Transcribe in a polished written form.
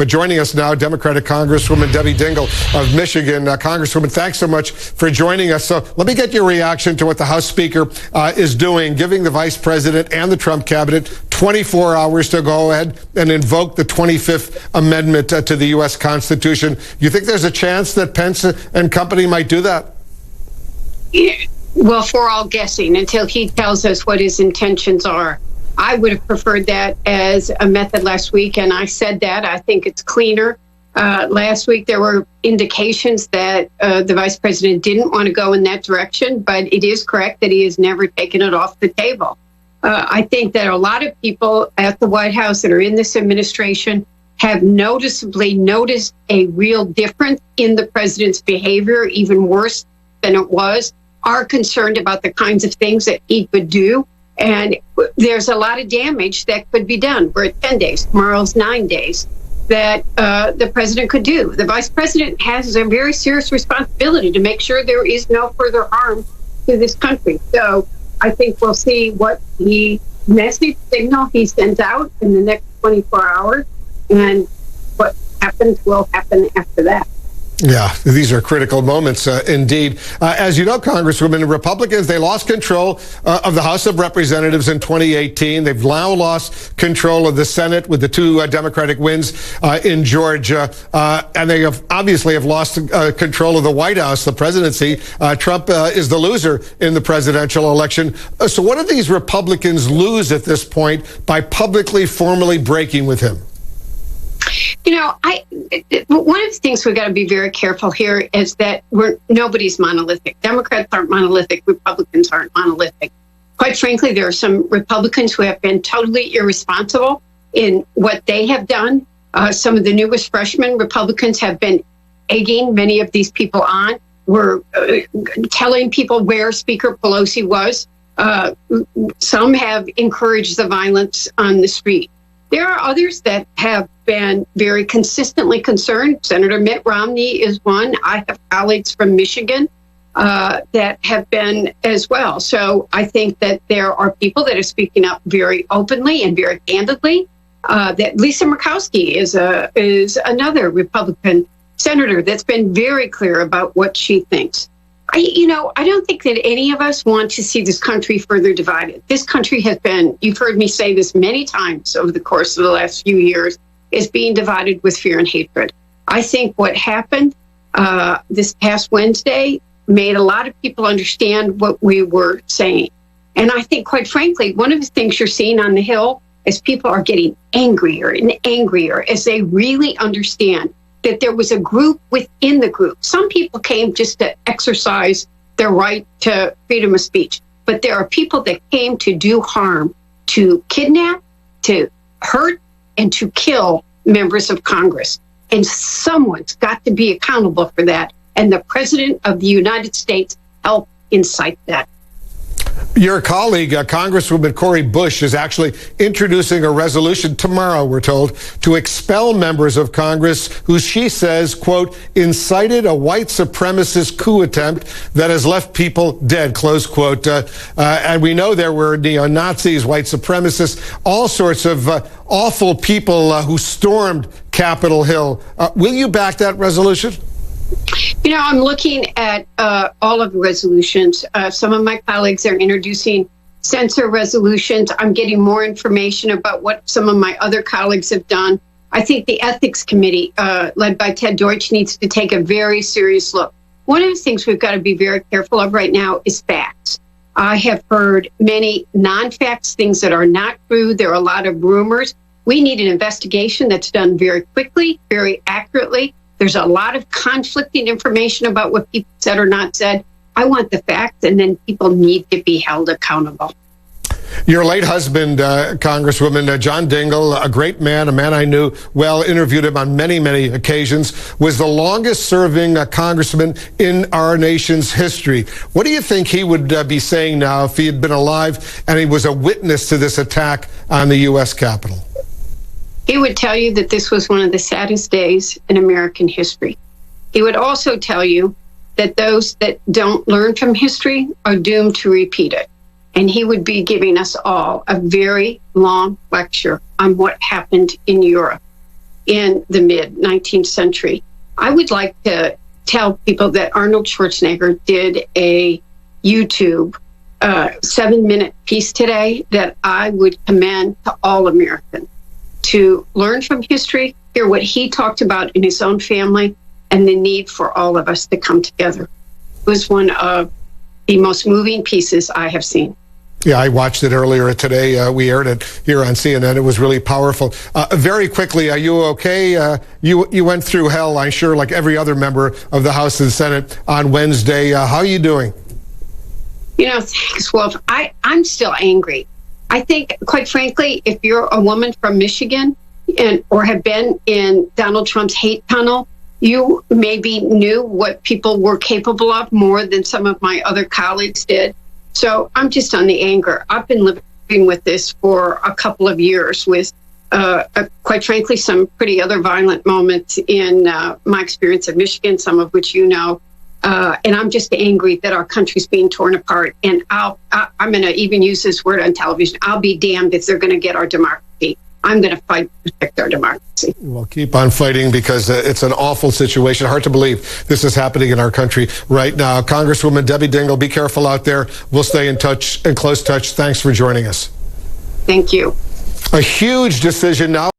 But joining us now, Democratic Congresswoman Debbie Dingell of Michigan. Congresswoman, thanks so much for joining us. So let me get your reaction to what the House Speaker is doing, giving the Vice President and the Trump cabinet 24 hours to go ahead and invoke the 25th Amendment to the U.S. Constitution. You think there's a chance that Pence and company might do that? Yeah. Well, we're all guessing until he tells us what his intentions are. I would have preferred that as a method last week, and I said that. I think it's cleaner. Last week, there were indications that the vice president didn't want to go in that direction, but it is correct that he has never taken it off the table. I think that a lot of people at the White House that are in this administration have noticeably noticed a real difference in the president's behavior, even worse than it was, are concerned about the kinds of things that he could do. And there's a lot of damage that could be done. We're at 10 days. Tomorrow's 9 days that the president could do. The vice president has a very serious responsibility to make sure there is no further harm to this country. So I think we'll see what the message signal he sends out in the next 24 hours. And what happens will happen after that. Yeah, these are critical moments, indeed. As you know, Congresswoman, Republicans, they lost control of the House of Representatives in 2018. They've now lost control of the Senate with the two Democratic wins in Georgia. And they obviously have lost control of the White House, the presidency. Trump is the loser in the presidential election. So what do these Republicans lose at this point by publicly, formally breaking with him? You know, one of the things we've got to be very careful here is that nobody's monolithic. Democrats aren't monolithic. Republicans aren't monolithic. Quite frankly, there are some Republicans who have been totally irresponsible in what they have done. Some of the newest freshman Republicans have been egging many of these people on. We're telling people where Speaker Pelosi was. Some have encouraged the violence on the street. There are others that have been very consistently concerned. Senator Mitt Romney is one. I have colleagues from Michigan that have been as well. So I think that there are people that are speaking up very openly and very candidly. That Lisa Murkowski is another Republican senator that's been very clear about what she thinks. I don't think that any of us want to see this country further divided. This country has been, you've heard me say this many times over the course of the last few years, is being divided with fear and hatred. I think what happened this past Wednesday made a lot of people understand what we were saying. And I think, quite frankly, one of the things you're seeing on the Hill is people are getting angrier and angrier as they really understand that there was a group within the group. Some people came just to exercise their right to freedom of speech, but there are people that came to do harm, to kidnap, to hurt, and to kill members of Congress. And someone's got to be accountable for that. And the President of the United States helped incite that. Your colleague, Congresswoman Cori Bush, is actually introducing a resolution tomorrow, we're told, to expel members of Congress who she says, quote, incited a white supremacist coup attempt that has left people dead, close quote. And we know there were neo-Nazis, white supremacists, all sorts of awful people who stormed Capitol Hill. Will you back that resolution? You know, I'm looking at all of the resolutions. Some of my colleagues are introducing censor resolutions. I'm getting more information about what some of my other colleagues have done. I think the Ethics Committee, led by Ted Deutsch, needs to take a very serious look. One of the things we've got to be very careful of right now is facts. I have heard many non-facts, things that are not true. There are a lot of rumors. We need an investigation that's done very quickly, very accurately. There's a lot of conflicting information about what people said or not said. I want the facts, and then people need to be held accountable. Your late husband, Congresswoman John Dingell, a great man, a man I knew well, interviewed him on many, many occasions, was the longest-serving congressman in our nation's history. What do you think he would be saying now if he had been alive and he was a witness to this attack on the U.S. Capitol? He would tell you that this was one of the saddest days in American history. He would also tell you that those that don't learn from history are doomed to repeat it. And he would be giving us all a very long lecture on what happened in Europe. in the mid-19th century. I would like to tell people that Arnold Schwarzenegger did a YouTube 7-minute piece today that I would commend to all Americans to learn from history, hear what he talked about in his own family, and the need for all of us to come together. It was one of the most moving pieces I have seen. Yeah, I watched it earlier today. We aired it here on CNN. It was really powerful. Very quickly, are you okay? You went through hell, I'm sure, like every other member of the House and Senate on Wednesday. How are you doing? Thanks, Wolf. I'm still angry. I think, quite frankly, if you're a woman from Michigan or have been in Donald Trump's hate tunnel, you maybe knew what people were capable of more than some of my other colleagues did. So I'm just on the anger. I've been living with this for a couple of years with, quite frankly, some pretty other violent moments in my experience of Michigan, some of which you know. And I'm just angry that our country's being torn apart. And I'm going to even use this word on television. I'll be damned if they're going to get our democracy. I'm going to fight to protect our democracy. Well, keep on fighting because it's an awful situation. Hard to believe this is happening in our country right now. Congresswoman Debbie Dingell, be careful out there. We'll stay in touch, in close touch. Thanks for joining us. Thank you. A huge decision now.